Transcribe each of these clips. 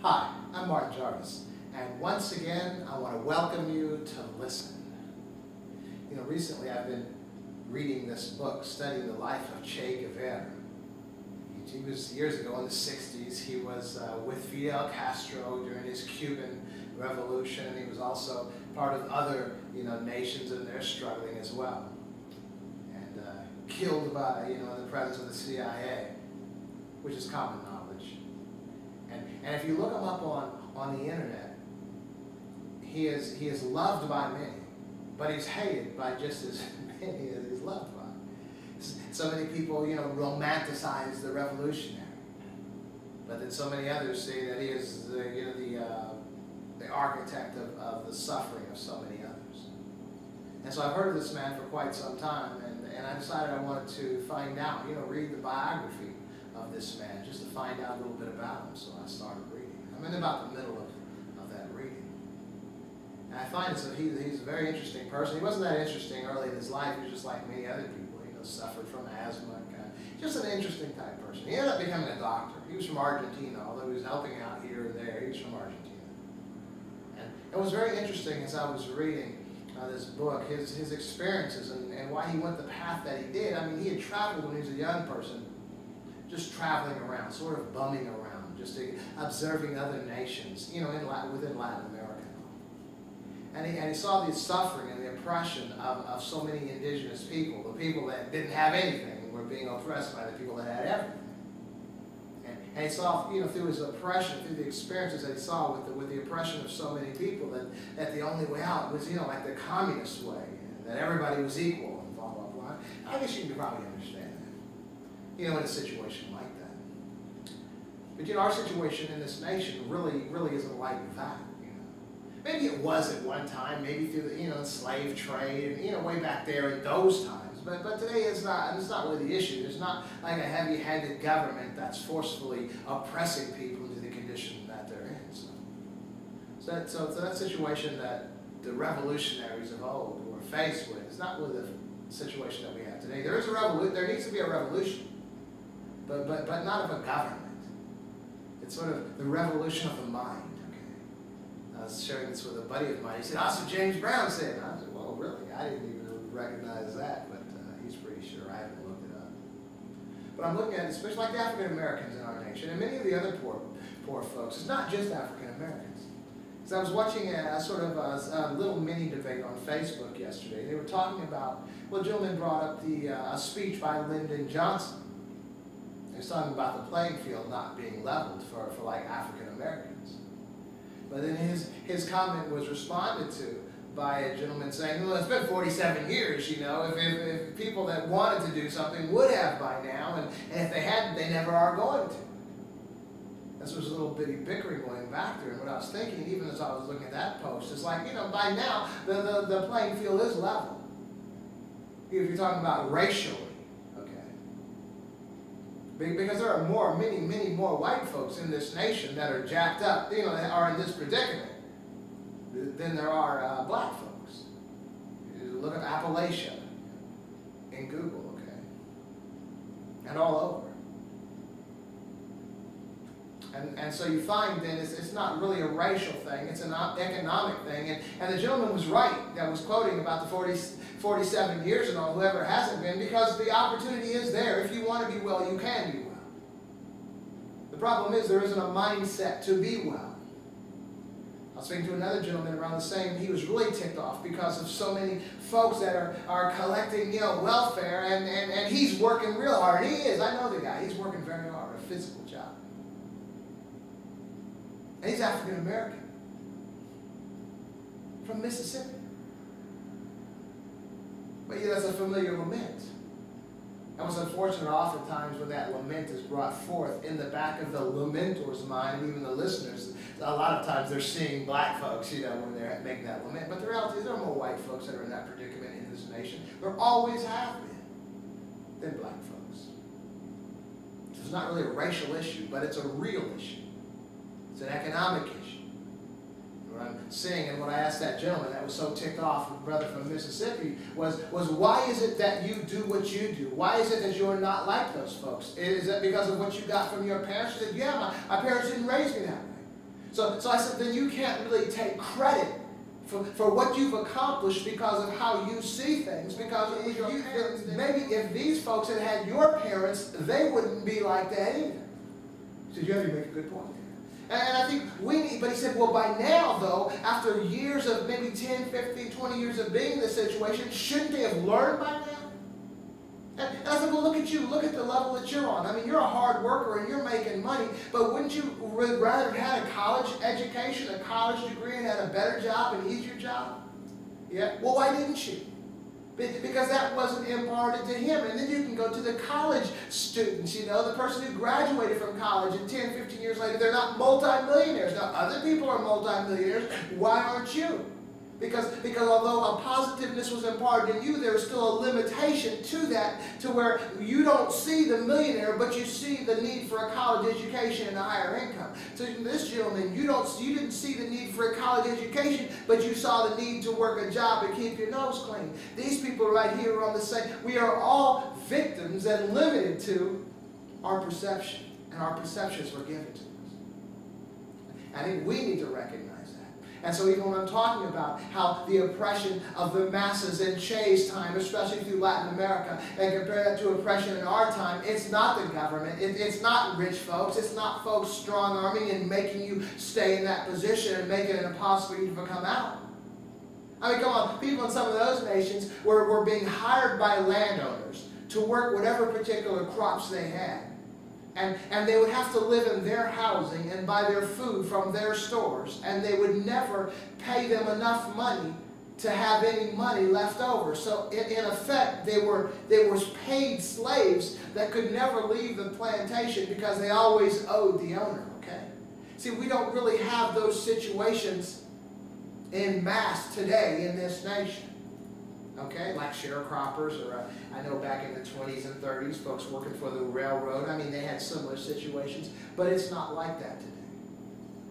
Hi, I'm Martin Jarvis, and once again I want to welcome you to listen. You know, recently I've been reading this book, studying the life of Che Guevara. He was, years ago in the 60s, he was with Fidel Castro during his Cuban Revolution, and he was also part of other, nations, and they're struggling as well. And killed by, in the presence of the CIA, which is common knowledge. And if you look him up on the internet, he is loved by many, but he's hated by just as many as he's loved by. So many people, romanticize the revolutionary, but then so many others say that he is the architect of the suffering of so many others. And so I've heard of this man for quite some time, and I decided I wanted to find out, read the biography of this man, just to find out a little bit about him. So I started reading. I'm in about the middle of that reading. And I find that he's a very interesting person. He wasn't that interesting early in his life. He was just like many other people. Suffered from asthma. Just an interesting type person. He ended up becoming a doctor. He was from Argentina, although he was helping out here and there. He was from Argentina. And it was very interesting as I was reading this book, his experiences and why he went the path that he did. I mean, he had traveled when he was a young person, just traveling around, sort of bumming around, just observing other nations, within Latin America. And he saw the suffering and the oppression of so many indigenous people. The people that didn't have anything were being oppressed by the people that had everything. And he saw, through his oppression, through the experiences that he saw with the oppression of so many people, that the only way out was, like the communist way, that everybody was equal and blah, blah, blah. I guess you can probably understand that, in a situation like that. But, our situation in this nation really isn't like that. Maybe it was at one time, maybe through the slave trade, and way back there in those times. But today it's not really the issue. There's not like a heavy-handed government that's forcefully oppressing people into the condition that they're in. So that situation that the revolutionaries of old were faced with is not really the situation that we have today. There needs to be a revolution, but not of a government. It's sort of the revolution of the mind. I was sharing this with a buddy of mine. He said, so James Brown said. And I said, well, really? I didn't even recognize that, but he's pretty sure. I haven't looked it up. But I'm looking at it, especially like the African Americans in our nation, and many of the other poor folks. It's not just African Americans. So I was watching a little mini debate on Facebook yesterday. They were talking about, a gentleman brought up a speech by Lyndon Johnson. He was talking about the playing field not being leveled for like African Americans. But then his comment was responded to by a gentleman saying, well, it's been 47 years, if people that wanted to do something would have by now, and if they hadn't, they never are going to. This was a little bitty bickering going back there, and what I was thinking, even as I was looking at that post, is like, by now, the playing field is level. If you're talking about racially. Because there are many more white folks in this nation that are jacked up, that are in this predicament, than there are black folks. You look at Appalachia in Google, and all over. And so you find then it's not really a racial thing, it's an economic thing. And the gentleman was right that was quoting about the 47 years and all, whoever hasn't been, because the opportunity is there. If you want to be well, you can be well. The problem is there isn't a mindset to be well. I was speaking to another gentleman around the same, he was really ticked off because of so many folks that are collecting, welfare, and he's working real hard. And he is, I know the guy, he's working very hard, a physical job. And he's African American, from Mississippi. But that's a familiar lament. And what's unfortunate oftentimes when that lament is brought forth in the back of the lamentor's mind, and even the listeners, a lot of times they're seeing black folks, when they're making that lament. But the reality is there are more white folks that are in that predicament in this nation. There always have been than black folks. So it's not really a racial issue, but it's a real issue. It's an economic issue. What I'm seeing, and what I asked that gentleman that was so ticked off, brother from Mississippi, was why is it that you do what you do? Why is it that you're not like those folks? Is that because of what you got from your parents? He said, yeah, my parents didn't raise me that way. So I said, then you can't really take credit for what you've accomplished because of how you see things. Because maybe if these folks had had your parents, they wouldn't be like that either. He said, yeah, you make a good point there. And I think we need, but he said, well, by now, though, after years of maybe 10, 15, 20 years of being in this situation, shouldn't they have learned by now? And I said, well, look at you. Look at the level that you're on. I mean, you're a hard worker and you're making money, but wouldn't you rather have had a college education, a college degree, and had a better job, an easier job? Yeah. Well, why didn't you? Because that wasn't imparted to him. And then you can go to the college students, you know, the person who graduated from college and 10, 15 years later, they're not multimillionaires. Now, other people are multimillionaires. Why aren't you? Because although a positiveness was imparted in you, there is still a limitation to that, to where you don't see the millionaire, but you see the need for a college education and a higher income. So this gentleman, you didn't see the need for a college education, but you saw the need to work a job and keep your nose clean. These people right here are on the same. We are all victims and limited to our perception, and our perceptions were given to us. I think we need to recognize that. And so even when I'm talking about how the oppression of the masses in Che's time, especially through Latin America, and compare that to oppression in our time, it's not the government, it's not rich folks, it's not folks strong-arming and making you stay in that position and making it impossible for you to come out. I mean, come on, people in some of those nations were being hired by landowners to work whatever particular crops they had. And they would have to live in their housing and buy their food from their stores. And they would never pay them enough money to have any money left over. So in effect, they were paid slaves that could never leave the plantation because they always owed the owner, okay? See, we don't really have those situations en masse today in this nation. Okay, like sharecroppers, or I know back in the 20s and 30s, folks working for the railroad, I mean, they had similar situations, but it's not like that today.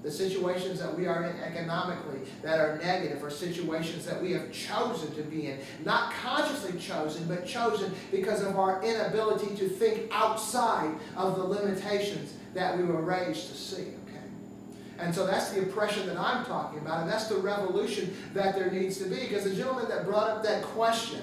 The situations that we are in economically that are negative are situations that we have chosen to be in. Not consciously chosen, but chosen because of our inability to think outside of the limitations that we were raised to see. And so that's the oppression that I'm talking about, and that's the revolution that there needs to be. Because the gentleman that brought up that question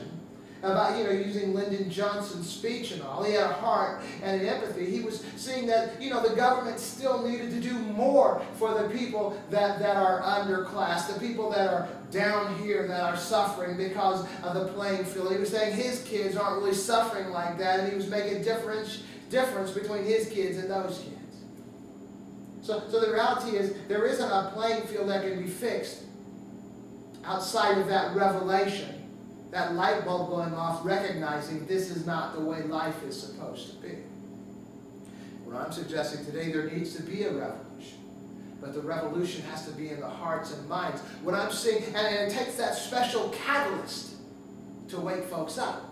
about, using Lyndon Johnson's speech and all, he had a heart and an empathy. He was seeing that, the government still needed to do more for the people that are underclass, the people that are down here that are suffering because of the playing field. He was saying his kids aren't really suffering like that, and he was making a difference between his kids and those kids. So the reality is, there isn't a playing field that can be fixed outside of that revelation, that light bulb going off, recognizing this is not the way life is supposed to be. What I'm suggesting today, there needs to be a revolution. But the revolution has to be in the hearts and minds. What I'm seeing, and it takes that special catalyst to wake folks up.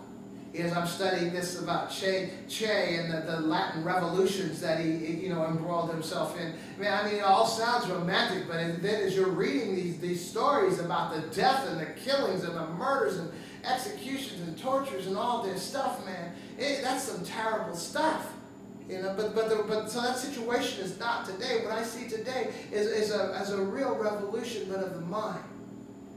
As I'm studying this about Che and the Latin revolutions that he embroiled himself in. I mean, it all sounds romantic, but then as you're reading these stories about the death and the killings and the murders and executions and tortures and all this stuff, man, that's some terrible stuff. But so that situation is not today. What I see today is a real revolution, but of the mind.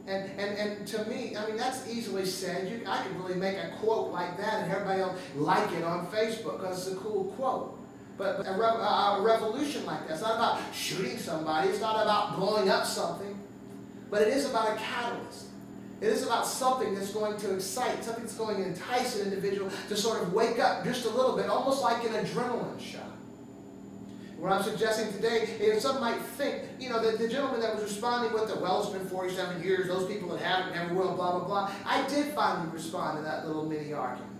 And to me, I mean, that's easily said. I could really make a quote like that and everybody will like it on Facebook because it's a cool quote. But a revolution like that, it's not about shooting somebody. It's not about blowing up something. But it is about a catalyst. It is about something that's going to excite, something that's going to entice an individual to sort of wake up just a little bit, almost like an adrenaline shot. What I'm suggesting today is some might think, that the gentleman that was responding with it's been 47 years, those people that haven't never will, blah, blah, blah. I did finally respond to that little mini argument.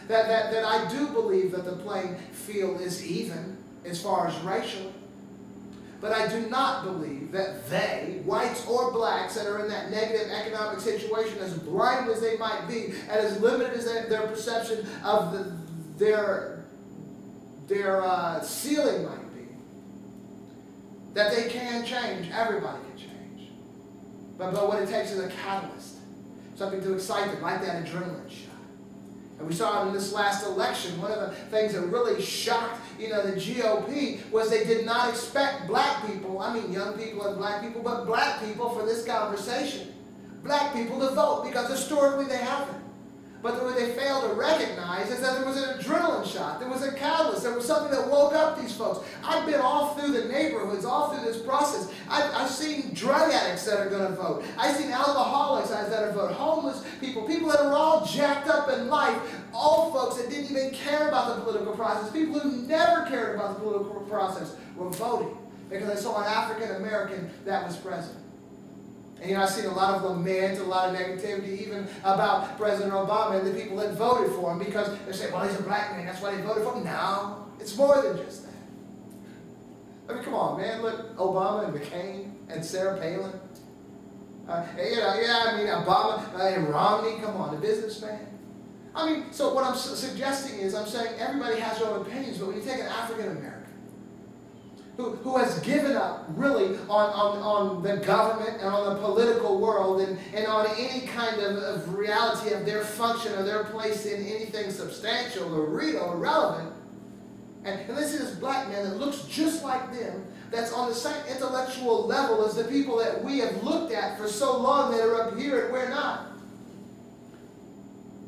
That I do believe that the playing field is even as far as racially. But I do not believe that they, whites or blacks, that are in that negative economic situation, as blind as they might be, and as limited as their perception of their ceiling might be, that they can change. Everybody can change. But what it takes is a catalyst, something to excite them, like that adrenaline shot. And we saw it in this last election. One of the things that really shocked the GOP was they did not expect black people, I mean young people and black people, but black people for this conversation, black people to vote, because historically they haven't. But what they failed to recognize is that there was an adrenaline shot. There was a catalyst. There was something that woke up these folks. I've been all through the neighborhoods, all through this process. I've seen drug addicts that are going to vote. I've seen alcoholics that are vote, homeless people, people that are all jacked up in life, old folks that didn't even care about the political process, people who never cared about the political process were voting because they saw an African American that was president. And I've seen a lot of lament, a lot of negativity even about President Obama and the people that voted for him because they say, well, he's a black man, that's why they voted for him. No, it's more than just that. I mean, come on, man. Look, Obama and McCain and Sarah Palin. Obama and Romney, come on, the businessman. I mean, so what I'm suggesting is I'm saying everybody has their own opinions, but when you take an African American, who has given up really on the government and on the political world and on any kind of reality of their function or their place in anything substantial or real or relevant. And this is this black man that looks just like them, that's on the same intellectual level as the people that we have looked at for so long that are up here and we're not.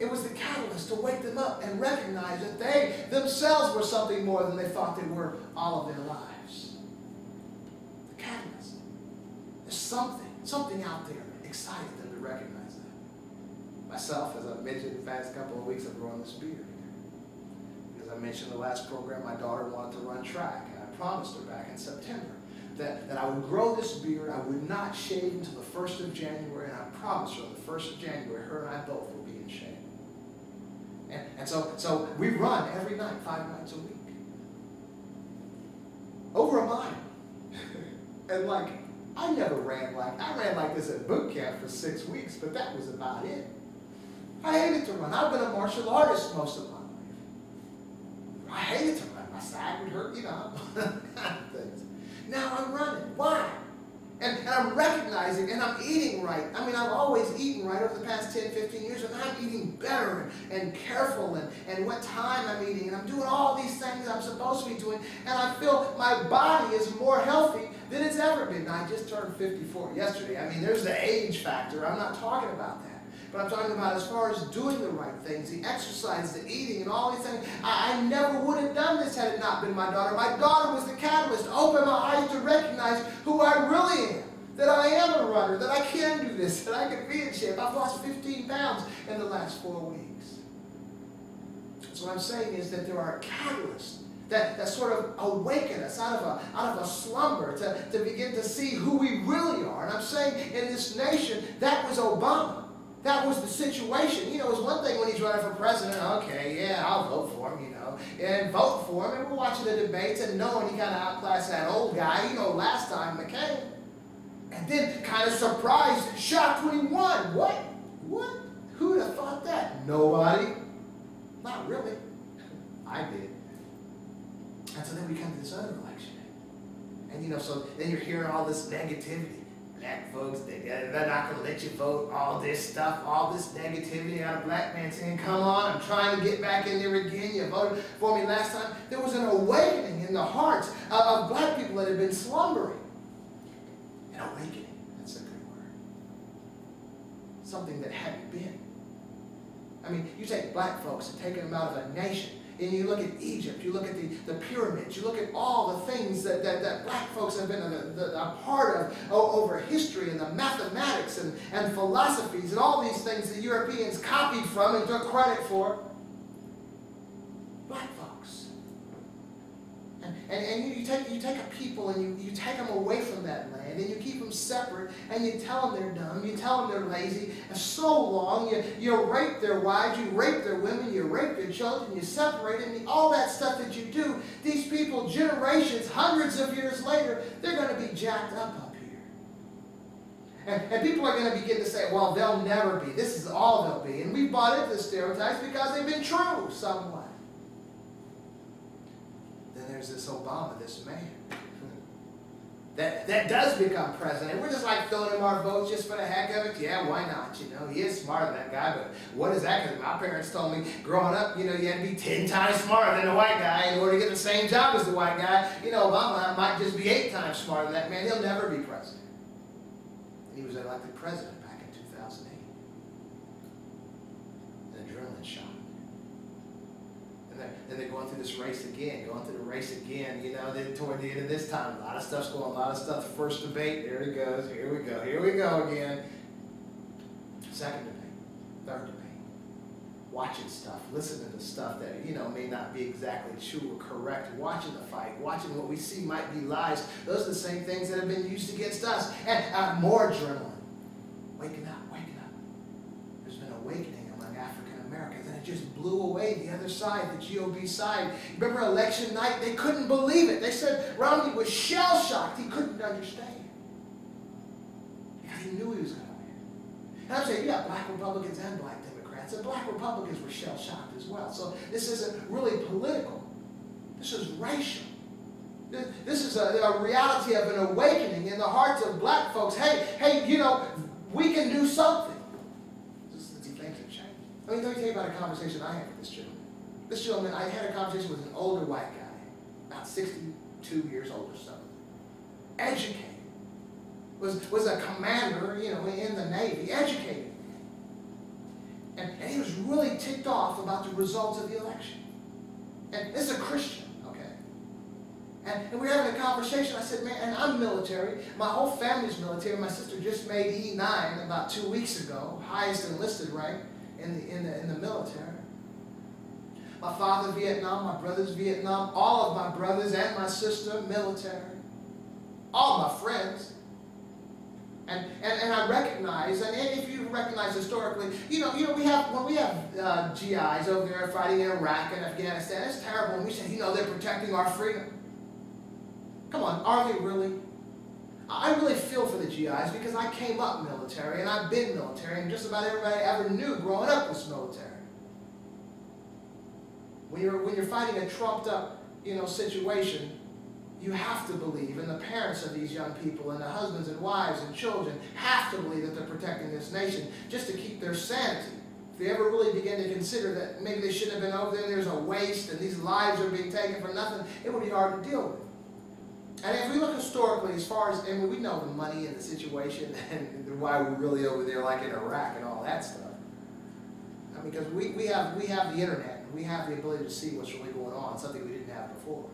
It was the catalyst to wake them up and recognize that they themselves were something more than they thought they were all of their lives. The catalyst. There's something out there excited them to recognize that. Myself, as I mentioned the past couple of weeks, I've grown this beard. As I mentioned in the last program, my daughter wanted to run track, and I promised her back in September that I would grow this beard, I would not shave until the 1st of January, and I promised her on the 1st of January, her and I both will be in shape. And so we run every night, 5 nights a week. Over a mile. And I never ran I ran like this at boot camp for 6 weeks, but that was about it. I hated to run. I've been a martial artist most of my life. I hated to run. My side would hurt, things. Now I'm running. Why? And I'm recognizing and I'm eating right. I mean, I've always eaten right over the past 10, 15 years, but I'm eating better and careful and what time I'm eating. And I'm doing all these things I'm supposed to be doing. And I feel my body is more healthy than it's ever been. Now, I just turned 54 yesterday. I mean, there's the age factor. I'm not talking about that. But I'm talking about as far as doing the right things, the exercise, the eating, and all these things. I never would have done this had it not been my daughter. My daughter was the catalyst to open my eyes to recognize who I really am. That I am a runner, that I can do this, that I can be in shape. I've lost 15 pounds in the last 4 weeks. So what I'm saying is that there are catalysts that sort of awaken us out of a slumber to begin to see who we really are. And I'm saying in this nation, that was Obama. That was the situation. It was one thing when he's running for president. Okay, yeah, I'll vote for him, and vote for him. And we're watching the debates and knowing he kind of outclassed that old guy, last time, McCain. And then kind of surprised, shocked when he won. What? Who'd have thought that? Nobody. Not really. I did. And so then we come to this other election. And so then you're hearing all this negativity. Black folks, they're not going to let you vote, all this stuff, all this negativity out of black man saying, come on, I'm trying to get back in there again. You voted for me last time. There was an awakening in the hearts of black people that had been slumbering. An awakening, that's a good word. Something that hadn't been. I mean, you take black folks and take them out of a nation, and you look at Egypt, you look at the pyramids, you look at all the things that black folks have been a part of over history, and the mathematics and philosophies and all these things that Europeans copied from and took credit for. Black folks. And you take a people and you take them away from that land and you keep them separate and you tell them they're dumb, you tell them they're lazy, and so long you rape their wives, you rape their women, you rape their children, you separate them, all that stuff that you do, these people, generations, hundreds of years later, they're going to be jacked up here. And people are going to begin to say, well, they'll never be. This is all they'll be. And we bought into the stereotypes because they've been true somewhat. Then there's this Obama, this man. that does become president. We're just like throwing him our votes just for the heck of it. Yeah, why not? You know, he is smarter than that guy, but what is that? Because my parents told me growing up, you know, you had to be 10 times smarter than the white guy in order to get the same job as the white guy. You know, Obama might just be 8 times smarter than that man. He'll never be president. And he was elected president back in 2008. An adrenaline shot. And they're going through this race again, you know, then toward the end of this time, a lot of stuff's going on, a lot of stuff. First debate, there he goes, here we go again. Second debate, third debate. Watching stuff, listening to stuff that, you know, may not be exactly true or correct. Watching the fight, watching what we see might be lies. Those are the same things that have been used against us. And more adrenaline. Waking up. There's been awakening among African Americans, and it just blew away the other side, the GOP side. Remember election night? They couldn't believe it. They said Romney was shell-shocked. He couldn't understand. Because he knew he was going to win. And I'm saying, you got black Republicans and black Democrats, and black Republicans were shell-shocked as well. So this isn't really political. This is racial. This is a reality of an awakening in the hearts of black folks. Hey, you know, we can do something. Let me tell you about a conversation I had with this gentleman. This gentleman, I had a conversation with an older white guy, about 62 years old or so. Educated. Was a commander, you know, in the Navy. Educated. And he was really ticked off about the results of the election. And this is a Christian, okay? And we were having a conversation. I said, man, and I'm military. My whole family's military. My sister just made E9 about 2 weeks ago, highest enlisted rank in the military. My father Vietnam, my brother's Vietnam, all of my brothers and my sister military, all my friends. And I recognize, and if you recognize historically, you know, when we have GIs over there fighting in Iraq and Afghanistan, it's terrible when we say, you know, they're protecting our freedom. Come on, are they really? I really feel for the GIs because I came up military and I've been military, and just about everybody I ever knew growing up was military. When you're fighting a trumped up, you know, situation, you have to believe, and the parents of these young people and the husbands and wives and children have to believe that they're protecting this nation just to keep their sanity. If they ever really begin to consider that maybe they shouldn't have been over there, there's a waste and these lives are being taken for nothing, it would be hard to deal with. And if we look historically, as far as, and we know the money and the situation and why we're really over there like in Iraq and all that stuff. I mean, because we have the internet, and we have the ability to see what's really going on, something we didn't have before.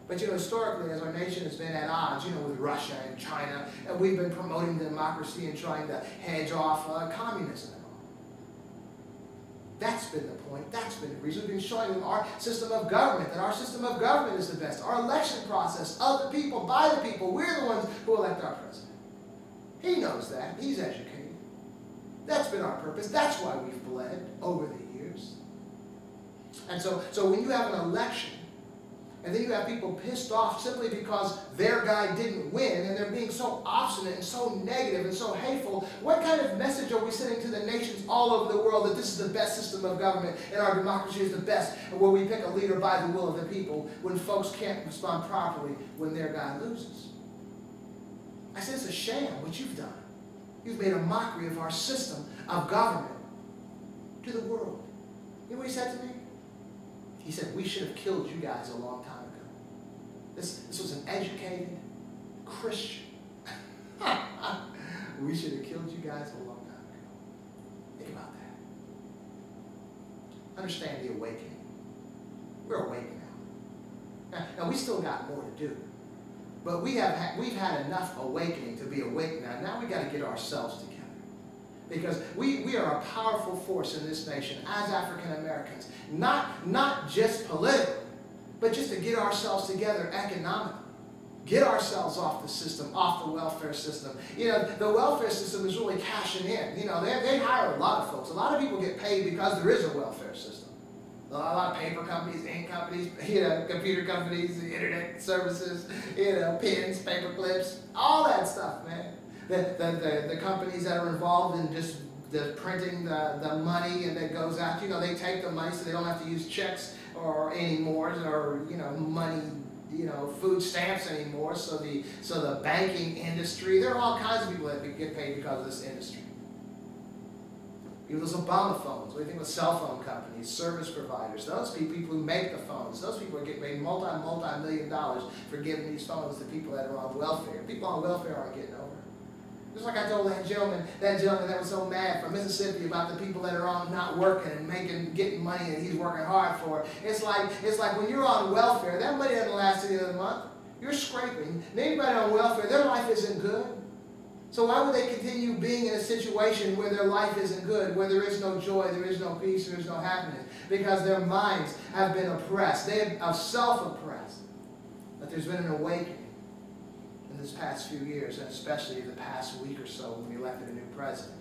But you know, historically, as our nation has been at odds, you know, with Russia and China, and we've been promoting democracy and trying to hedge off communism. That's been the point. That's been the reason. We've been showing them our system of government, that our system of government is the best. Our election process, of the people, by the people. We're the ones who elect our president. He knows that. He's educated. That's been our purpose. That's why we've bled over the years. And so when you have an election, and then you have people pissed off simply because their guy didn't win, and they're being so obstinate and so negative and so hateful, what kind of message are we sending to the nations all over the world that this is the best system of government and our democracy is the best, and where we pick a leader by the will of the people when folks can't respond properly when their guy loses? I said, it's a sham what you've done. You've made a mockery of our system of government to the world. You know what he said to me? He said, we should have killed you guys a long time ago. This was an educated Christian. We should have killed you guys a long time ago. Think about that. Understand the awakening. We're awake now. Now we still got more to do. But we've had enough awakening to be awake now. Now we got to get ourselves together. Because we are a powerful force in this nation as African Americans. Not just politically, but just to get ourselves together economically. Get ourselves off the system, off the welfare system. You know, the welfare system is really cashing in. You know, they hire a lot of folks. A lot of people get paid because there is a welfare system. A lot of paper companies, ink companies, you know, computer companies, internet services, you know, pens, paper clips, all that stuff, man. The companies that are involved in just the printing the money and that goes out, you know, they take the money so they don't have to use checks or anymore, or, you know, money, food stamps anymore. So the banking industry, there are all kinds of people that get paid because of this industry. Even those Obama phones, what do you think of cell phone companies, service providers, those people who make the phones, those people are getting paid multi-million dollars for giving these phones to people that are on welfare. People on welfare aren't getting over. Just like I told that gentleman that was so mad from Mississippi about the people that are on not working and getting money and he's working hard for it. It's like when you're on welfare, that money doesn't last to the end of the month. You're scraping. And anybody on welfare, their life isn't good. So why would they continue being in a situation where their life isn't good, where there is no joy, there is no peace, there is no happiness? Because their minds have been oppressed. They are self-oppressed. But there's been an awakening in this past few years, and especially the past week or so when we elected a new president.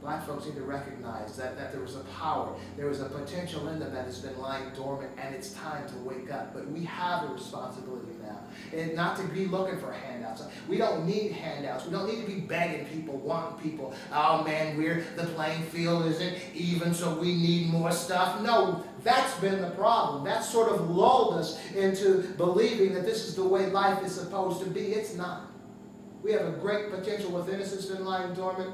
Black folks need to recognize that there was a power, there was a potential in them that has been lying dormant, and it's time to wake up. But we have a responsibility now, and not to be looking for handouts. We don't need handouts. We don't need to be begging people, wanting people, oh man, the playing field isn't even, so we need more stuff. No, that's been the problem. That sort of lulled us into believing that this is the way life is supposed to be. It's not. We have a great potential within us that's been lying dormant.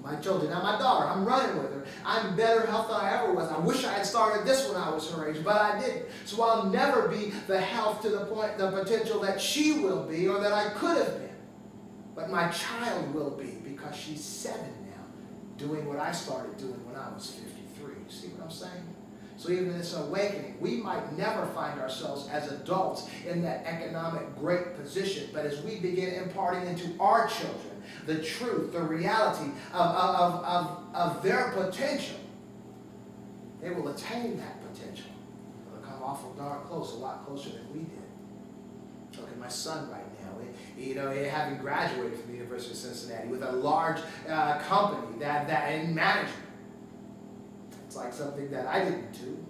My children, now my daughter, I'm running with her. I'm in better health than I ever was. I wish I had started this when I was her age, but I didn't. So I'll never be the health to the potential that she will be or that I could have been. But my child will be, because she's 7 now, doing what I started doing when I was 53. You see what I'm saying? So even in this awakening, we might never find ourselves as adults in that economic great position, but as we begin imparting into our children the truth, the reality of their potential, they will attain that potential. They'll come awful darn close, a lot closer than we did. Look at my son right now. Having graduated from the University of Cincinnati with a large company that in management. It's like something that I didn't do.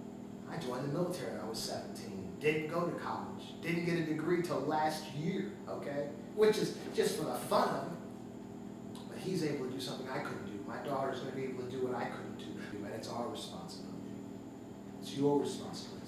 I joined the military when I was 17. Didn't go to college. Didn't get a degree till last year, okay? Which is just for the fun of it. But he's able to do something I couldn't do. My daughter's going to be able to do what I couldn't do. And it's our responsibility. It's your responsibility.